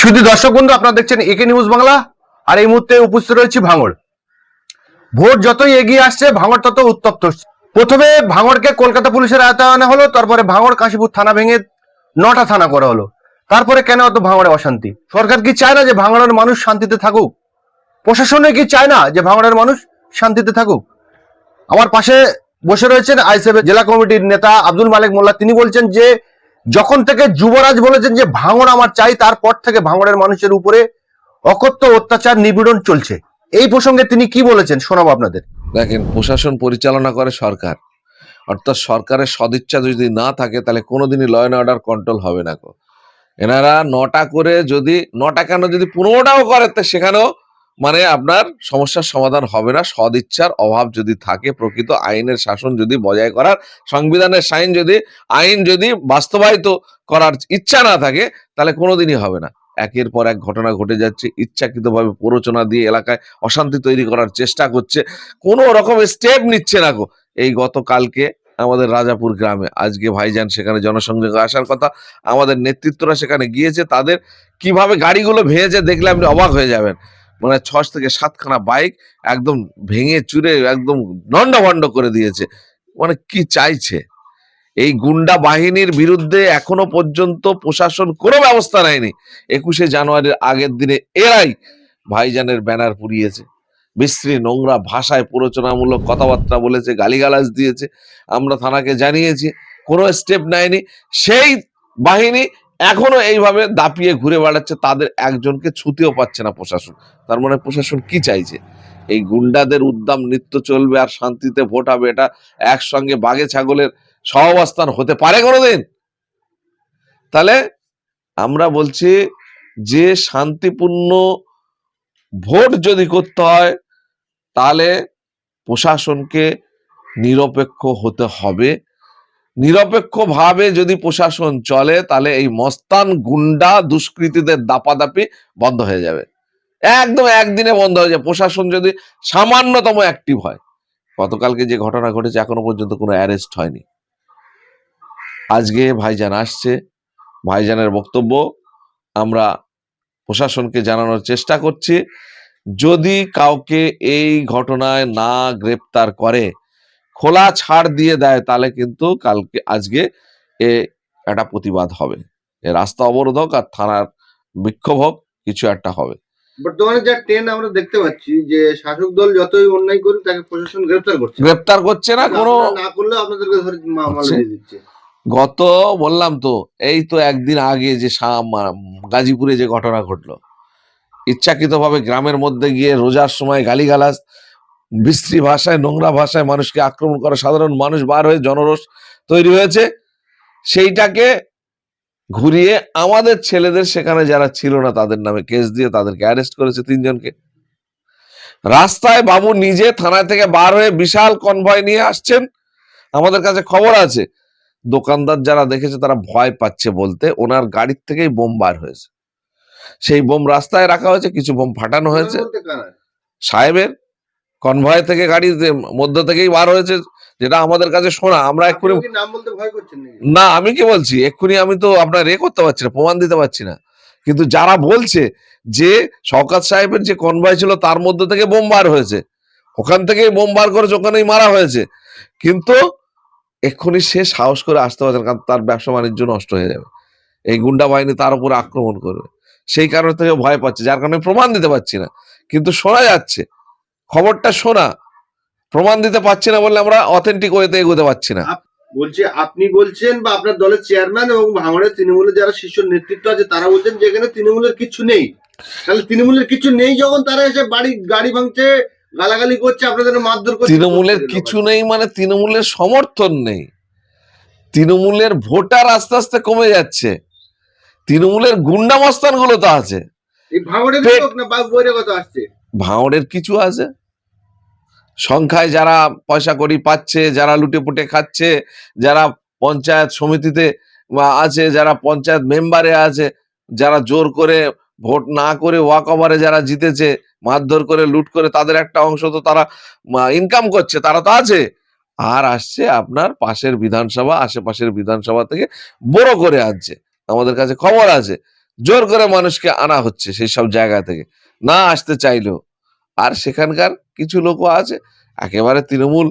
শুধু দর্শক বন্ধু, আপনারা দেখছেন একে নিউজ বাংলা। আর এই মুহূর্তে উপস্থিত রয়েছে ভাঙড়। ভোট যতই এগিয়ে আসছে, ভাঙড় তত উত্তপ্ত হচ্ছে। প্রথমে ভাঙড়কে কলকাতা পুলিশের আওতায় আনা হলো, তারপরে ভাঙড় কাশীপুর থানা ভেঙে 9টা থানা করা হলো। তারপরে কেন এত ভাঙড়ে অশান্তি? সরকার কি চায় না যে ভাঙড়ের মানুষ শান্তিতে থাকুক? প্রশাসনে কি চায় না যে ভাঙড়ের মানুষ শান্তিতে থাকুক? আমার পাশে বসে রয়েছেন আইএসএফ জেলা কমিটির নেতা আব্দুল মালিক মোল্লা। তিনি বলছেন যে যখন থেকে যুবরাজ বলেছেন যে ভাঙড় আমার চাই, তারপর থেকে ভাঙড়ের মানুষের উপরে অকথ্য অত্যাচার নিপীড়ন চলছে। এই প্রসঙ্গে তিনি কি বলেছেন শোনাবো আপনাদের। দেখেন, প্রশাসন পরিচালনা করে সরকার, অর্থাৎ সরকারের সদিচ্ছা যদি না থাকে তাহলে কোনোদিনই ল অ্যান্ড অর্ডার কন্ট্রোল হবে না। এনারা 9টা করে যদি 9টা কেন যদি 15টাও করে, সেখানেও মানে আপনার সমস্যার সমাধান হবে না। সদিচ্ছার অভাব যদি থাকে, প্রকৃত আইনের শাসন যদি বজায় করার, সংবিধানের আইন যদি বাস্তবায়িত করার ইচ্ছা না থাকে, তাহলে কোনোদিনই হবে না। একের পর এক ঘটনা ঘটে যাচ্ছে, ইচ্ছাকৃতভাবে প্ররোচনা দিয়ে এলাকায় অশান্তি তৈরি করার চেষ্টা করছে, কোনো রকম স্টেপ নিচ্ছে না। এই গতকালকে আমাদের রাজাপুর গ্রামে, আজকে ভাইজান সেখানে জনসংযোগে আসার কথা, আমাদের নেতৃত্বরা সেখানে গিয়েছে। তাদের কিভাবে গাড়িগুলো ভেঙেছে দেখলে আপনি অবাক হয়ে যাবেন। মানে 6 থেকে 7খানা বাইক একদম ভেঙে চুরে একদম লন্ডভন্ড করে দিয়েছে। মানে কি চাইছে? এই গুন্ডা বাহিনীর বিরুদ্ধে এখনো পর্যন্ত প্রশাসন কোনো ব্যবস্থা নেয়নি। 21শে জানুয়ারির আগের দিনে এরাই ভাইজানের ব্যানার পুড়িয়েছে, বিশ্রী নোংরা ভাষায় প্ররোচনামূলক কথাবার্তা বলেছে, গালিগালাজ দিয়েছে। আমরা থানাকে জানিয়েছি, কোনো স্টেপ নেয়নি। সেই বাহিনী এখনো এইভাবে দাপিয়ে ঘুরে বেড়াচ্ছে, তাদের একজনকে ছুতেও পাচ্ছে না প্রশাসন। তার মানে প্রশাসন কি চাইছে? এই গুন্ডাদের উদ্দাম নৃত্য চলবে আর শান্তিতে ভোট হবে, এটা একসঙ্গে বাঘে ছাগলের সহাবস্থান হতে পারে কোনোদিন? তাহলে আমরা বলছি যে শান্তিপূর্ণ ভোট যদি করতে হয়, তাহলে প্রশাসনকে নিরপেক্ষ হতে হবে। নিরপেক্ষভাবে যদি প্রশাসন চলে, তাহলে এই মস্তান গুন্ডা দুষ্কৃতীদের দাপাদাপি বন্ধ হয়ে যাবে, একদম একদিনে বন্ধ হয়ে যাবে, প্রশাসন যদি সামান্যতম অ্যাক্টিভ হয়। গতকালকে যে ঘটনা ঘটেছে, এখনো পর্যন্ত কোনো অ্যারেস্ট হয়নি। আজকে ভাইজান আসছে, ভাইজানের বক্তব্য আমরা প্রশাসনকে জানানোর চেষ্টা করছি। যদি কাউকে এই ঘটনায় না গ্রেপ্তার করে, খোলা ছাড় দিয়ে দেয়, তাহলে কিন্তু আজকে একটা প্রতিবাদ হবে। রাস্তা অবরোধ হোক আর থানার বিক্ষোভ হোক, কিছু একটা হবে। বর্তমানে যা ট্রেন্ড আমরা দেখতে পাচ্ছি যে শাসক দল যতই অন্যায় করুক, তাকে প্রশাসন গ্রেপ্তার করছে না, কোনো না করলে আপনাদেরকে ধরে মামলা দিয়ে দিচ্ছে। গত বললাম তো, এই তো একদিন আগে যে গাজীপুরে যে ঘটনা ঘটলো, ইচ্ছাকৃতভাবে গ্রামের মধ্যে গিয়ে রোজার সময় গালিগালাজ, বিশ্রী ভাষায়, নোংরা ভাষায় মানুষকে আক্রমণ করা, সাধারণ মানুষ বার হয়ে জনরোষ তৈরি হয়েছে। সেইটাকে ঘুরিয়ে আমাদের ছেলেদের সেখানে যারা ছিল না তাদের নামে কেস দিয়ে তাদেরকে অ্যারেস্ট করেছে 3 জনকে। রাস্তায় বাবু নিজে থানা থেকে বার হয়ে বিশাল কনভয় নিয়ে আসছেন। আমাদের কাছে খবর আছে, দোকানদার যারা দেখেছে তারা ভয় পাচ্ছে বলতে, ওনার গাড়ির থেকেই বোম বার হয়েছে। সেই বোম রাস্তায় রাখা হয়েছে, কিছু বোম ফাটানো হয়েছে। সাহেবের কনভয় থেকে, গাড়ির মধ্য থেকেই বার হয়েছে, যেটা আমাদের কাছে শোনা। আমরা এক্ষুনি নাম বলতে ভয় করছেন না, আমি কি বলছি এক্ষুনি, আমি তো আপনার করতে পারছি না, প্রমাণ দিতে পারছি না। কিন্তু যারা বলছে যে শওকত সাহেবের যে কনভয় ছিল তার মধ্যে থেকে বোম বার হয়েছে, ওখান থেকেই বোম বার করেছে, ওখানেই মারা হয়েছে, কিন্তু এক্ষুনি সে সাহস করে আসতে পারছে না, কারণ তার ব্যবসা বাণিজ্য নষ্ট হয়ে যাবে, এই গুন্ডা বাহিনী তার উপরে আক্রমণ করবে। সেই কারণ থেকে ভয় পাচ্ছে, যার কারণে প্রমাণ দিতে পারছি না। কিন্তু শোনা যাচ্ছে, খবরটা শোনা, প্রমাণ দিতে পারছি না বলে আমরা অথেন্টিক ওয়েতে এগোতে পারছি না। বলছি আপনি বলছেন বা আপনার দলের চেয়ারম্যান এবং ভাঙড়ের তৃণমূলের যারা শীর্ষ নেতৃত্ব আছে তারা বলছেন যে এখানে তৃণমূলের কিছু নেই। তাহলে তৃণমূলের কিছু নেই যখন তারা এসে গাড়ি ভাঙছে, গালাগালি করছে, আপনাদের মারধর করছে। তৃণমূলের কিছু নেই মানে তৃণমূলের সমর্থন নেই, তৃণমূলের ভোটার আস্তে আস্তে কমে যাচ্ছে, তৃণমূলের গুন্ডা মস্তান গুলো তো আছে। ভাঙড়ের কিছু আছে, সংখ্যায় যারা পয়সা কড়ি পাচ্ছে, যারা লুটে পুটে খাচ্ছে, যারা পঞ্চায়েত সমিতিতে আছে, যারা পঞ্চায়েত মেম্বারে আছে, যারা জোর করে ভোট না করে ওয়াক ওভারে যারা জিতেছে, মারধর করে লুট করে তাদের একটা অংশ তো তারা ইনকাম করছে, তারা তো আছে। আর আসছে আপনার পাশের বিধানসভা, আশেপাশের বিধানসভা থেকে বড় করে আনছে, আমাদের কাছে খবর আছে। জোর করে মানুষকে আনা হচ্ছে সেই সব জায়গা থেকে, না আসতে চাইলেও। আর সেখানকার কিছু লোকও আছে একেবারে তৃণমূল,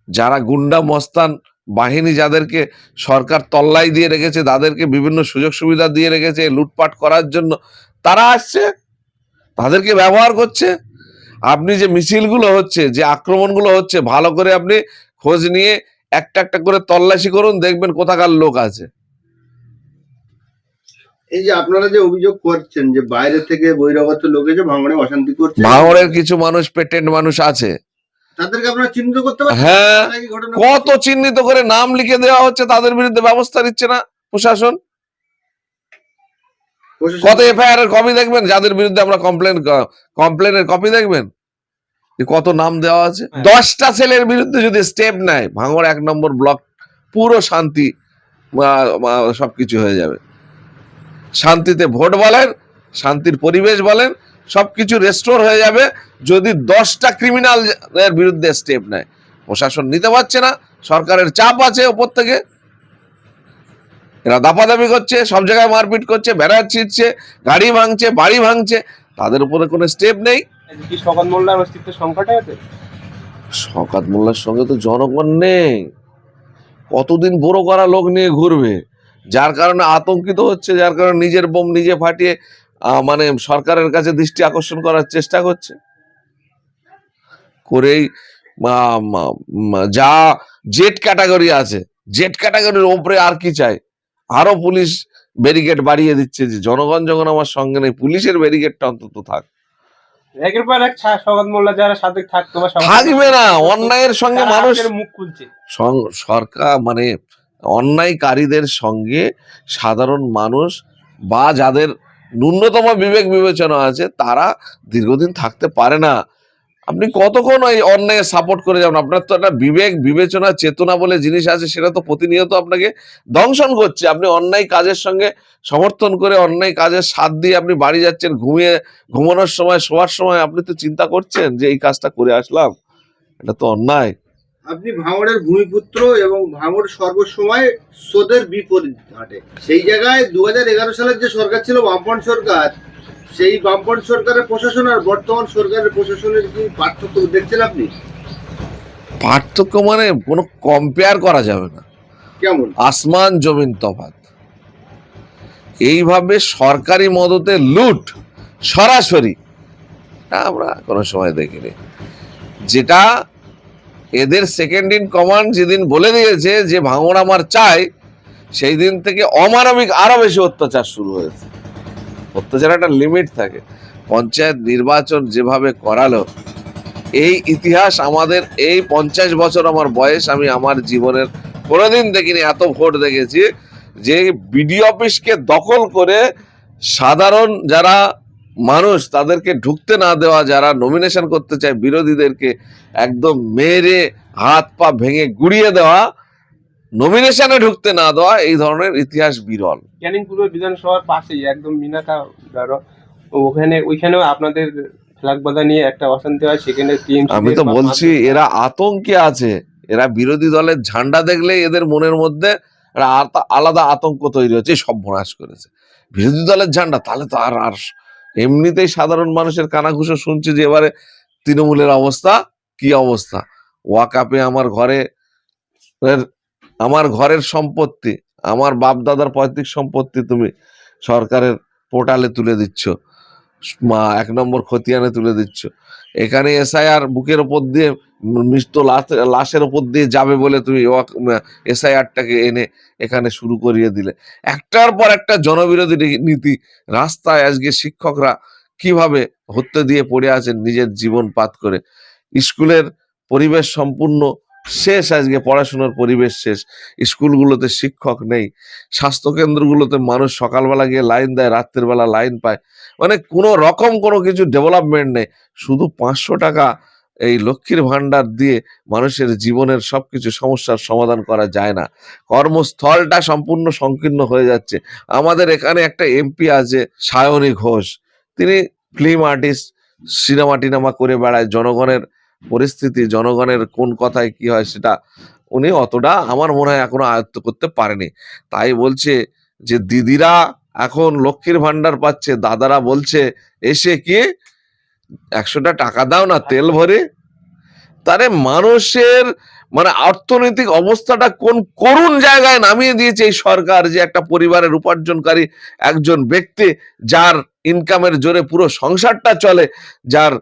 যারা গুন্ডা মস্তান বাহিনী, যাদেরকে সরকার তল্লাই দিয়ে রেখেছে, তাদেরকে বিভিন্ন সুযোগ সুবিধা দিয়ে রেখেছে লুটপাট করার জন্য, তারা আসছে, তাদেরকে ব্যবহার করছে। আপনি যে মিছিলগুলো হচ্ছে, যে আক্রমণগুলো হচ্ছে, ভালো করে আপনি খোঁজ নিয়ে একটা একটা করে তল্লাশি করুন, দেখবেন কোথাকার লোক আছে। এই যে আপনারা যে অভিযোগ করছেন যে বাইরে থেকে বহিরাগত লোক এসে ভাঙড়ে অশান্তি করছে, ভাঙড়ের কিছু মানুষ, পেটেন্ট মানুষ আছে, তাদেরকে আপনারা চিহ্নিত করতে পারছেন? হ্যাঁ, নাকি ঘটনা কত চিহ্নিত করে নাম লিখে দেওয়া হচ্ছে, তাদের বিরুদ্ধে ব্যবস্থা নিচ্ছে না প্রশাসন। প্রশাসন- কত এফআইআর এর কপি দেখবেন, যাদের বিরুদ্ধে আমরা কমপ্লেনের কপি দেখবেন, যে কত নাম দেওয়া আছে। 10টা ছেলের বিরুদ্ধে যদি স্টেপ নেয়, ভাঙড় 1 নম্বর ব্লক পুরো শান্তি, সবকিছু হয়ে যাবে। শান্তিতে ভোট বলেন, শান্তির পরিবেশ বলেন, সবকিছু রেস্টোর হয়ে যাবে যদি 10টা ক্রিমিনাল এর বিরুদ্ধে স্টেপ নেয়। প্রশাসন নিতে পারছে না, সরকারের চাপ আছে ওপর থেকে, এরা দাপাদাপি করছে, সব জায়গায় মারপিট করছে, ব্যারাজ ছিঁড়ছে, গাড়ি ভাঙছে, বাড়ি ভাঙছে, তাদের উপরে কোনো স্টেপ নেই। কি শওকত মোল্লার অস্তিত্ব সংকটে আছে? শওকত মোল্লার সঙ্গে তো জনগণ নেই, কতদিন বড় করা লোক নিয়ে ঘুরবে, যার কারণে আতঙ্কিত হচ্ছে, যার কারণে নিজের বোম নিজে ফাটিয়ে মানে সরকারের কাছে দৃষ্টি আকর্ষণ করার চেষ্টা করছে করেই। যা জেড ক্যাটাগরি আছে, জেড ক্যাটাগরির ওপরে আর কি চাই, আরো পুলিশ ব্যারিকেড বাড়িয়ে দিচ্ছে, যে জনগণ যখন আমার সঙ্গে নেই, পুলিশের ব্যারিকেডটা অন্তত থাক। একের পর এক শওকত মোল্লা যারা সাথে থাকতো বা থাকবে না, অন্যায়ের সঙ্গে তারা মানুষ, আজকের মুখ খুলছে। সরকার মানে অন্যায়কারীদের সঙ্গে সাধারণ মানুষ বা যাদের ন্যূনতম বিবেক বিবেচনা আছে, তারা দীর্ঘদিন থাকতে পারে না। আপনি কতক্ষণ ওই অন্যায় সাপোর্ট করে যাবেন? আপনার তো একটা বিবেক বিবেচনা চেতনা বলে জিনিস আছে, সেটা তো প্রতিনিয়ত আপনাকে দংশন করছে। আপনি অন্যায় কাজের সঙ্গে সমর্থন করে, অন্যায় কাজের সাথ দিয়ে আপনি বাড়ি যাচ্ছেন, ঘুমানোর সময়, শোয়ার সময় আপনি তো চিন্তা করছেন যে এই কাজটা করে আসলাম, এটা তো অন্যায়। আপনি ভাঙড়ের ভূমিপুত্র এবং ভাঙড় সর্বসময় স্রোতের বিপরীত ঘাটে। সেই জায়গায় 2011 সালের যে সরকার ছিল বামপন্থ সরকার, সেই বামপন্থ সরকারের প্রশাসন আর বর্তমান সরকারের প্রশাসনের কি পার্থক্য দেখছেন আপনি? পার্থক্য মানে কোনো কম্পেয়ার করা যাবে না, কেমন? আসমান জমিন তফাৎ। এইভাবে সরকারি মদতে লুট সরাসরি তা আমরা কোনো সময় দেখিনি। যেটা এদের সেকেন্ড ইন কমান্ড যেদিন বলে দিয়েছে যে ভাঙড় আমার চাই, সেই দিন থেকে অমানবিক আরো বেশি অত্যাচার শুরু হয়েছে। অত্যাচার একটা লিমিট থাকে। পঞ্চায়েত নির্বাচন যেভাবে করালো, এই ইতিহাস আমাদের, এই 50 বছর আমার বয়স, আমি আমার জীবনের কোনোদিন দেখিনি। এত ভোট দেখেছি যে বিডিও অফিসকে দখল করে সাধারণ যারা মানুষ, তাদেরকে ঢুকতে না দেওয়া, যারা নমিনেশন করতে চায় বিরোধীদেরকে একদম মেরে হাত পা ভেঙে গুড়িয়ে দেওয়া, নমিনেশনে ঢুকতে না দেওয়া, এই ধরনের ইতিহাস বিরল। ক্যানিং পূর্ব বিধানসভার পাশেই একদম মিনাকা ওইখানেও আপনাদের ফ্ল্যাগ বাধা নিয়ে একটা অশান্তি হয়, সেখানে টিএমসি আমি তো বলছি এরা আতঙ্কে আছে, এরা বিরোধী দলের ঝান্ডা দেখলে এদের মনের মধ্যে একটা আলাদা আতঙ্ক তৈরি হচ্ছে, সর্বনাশ করেছে বিরোধী দলের ঝান্ডা। তাহলে তো আর এমনিতেই সাধারণ মানুষের কানাঘুষো শুনছে যে এবারে তৃণমূলের অবস্থা কি অবস্থা। ওয়াকাপে আমার ঘরের সম্পত্তি, আমার বাপ দাদার পৈতৃক সম্পত্তি তুমি সরকারের পোর্টালে তুলে দিচ্ছ, 1 নম্বর খতিয়ানে তুলে দিচ্ছ। এখানে এসআইআর বুকের ওপর দিয়ে, মৃত লাশের ওপর দিয়ে যাবে বলে তুমি এসআইআরটাকে এনে এখানে শুরু করিয়ে দিলে। একটার পর একটা জনবিরোধী নীতি। রাস্তায় আজকে শিক্ষকরা কিভাবে হত্যা দিয়ে পড়ে আছেন নিজের জীবন পাত করে। স্কুলের পরিবেশ সম্পূর্ণ শেষ, আজকে পড়াশোনার পরিবেশ শেষ। স্কুলগুলোতে শিক্ষক নেই, স্বাস্থ্যকেন্দ্রগুলোতে মানুষ সকালবেলা গিয়ে লাইন দেয়, রাত্রের বেলা লাইন পায়। মানে কোনো রকম কোনো কিছু ডেভেলপমেন্ট নেই। শুধু 500 টাকা এই লক্ষ্মীর ভান্ডার দিয়ে মানুষের জীবনের সবকিছু সমস্যার সমাধান করা যায় না। কর্মস্থলটা সম্পূর্ণ সংকীর্ণ হয়ে যাচ্ছে। আমাদের এখানে একটা এমপি আছে সায়নী ঘোষ, তিনি ফিল্ম আর্টিস্ট, সিনেমা টিনেমা করে বেড়ায়। জনগণের পরিস্থিতি, জনগণের কোন কথায় কি হয় সেটা উনি অতটা আমার মনে হয় এখনো আয়ত্ত করতে পারেনি। তাই বলছে যে দিদিরা এখন লক্ষ্মীর ভান্ডার পাচ্ছে, দাদারা বলছে এসে কি 100টা টাকা দাও না তেল ভরে। তারে মানুষের মানে অর্থনৈতিক অবস্থাটা কোন করুণ জায়গায় নামিয়ে দিয়েছে এই সরকার, যে একটা পরিবারের উপার্জনকারী একজন ব্যক্তি, যার ইনকামের জোরে পুরো সংসারটা চলে, যার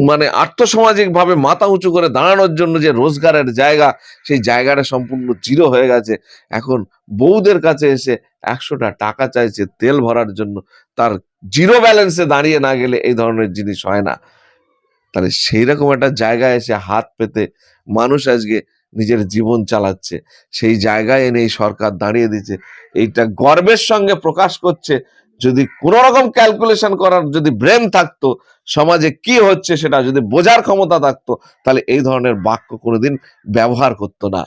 মানে আর্থসামাজিক ভাবে মাথা উঁচু করে দাঁড়ানোর জন্য যে রোজগারের জায়গা, সেই জায়গাটা সম্পূর্ণ জিরো হয়ে গেছে। এখন বউদের কাছে এসে 100টা টাকা চাইছে তেল ভরার জন্য, তার জিরো ব্যালেন্সে দাঁড়িয়ে না গেলে এই ধরনের জিনিস হয় না। তাহলে সেই রকম একটা জায়গায় এসে হাত পেতে মানুষ আজকে নিজের জীবন চালাচ্ছে, সেই জায়গায় এনে এই সরকার দাঁড়িয়ে দিচ্ছে। এইটা গর্বের সঙ্গে প্রকাশ করছে। যদি কোনো রকম ক্যালকুলেশন করার যদি ব্রেন থাকতো, সমাজে কি হচ্ছে সেটা যদি বোঝার ক্ষমতা থাকতো, তাহলে এই ধরনের বাক্য কোনোদিন ব্যবহার করতো না।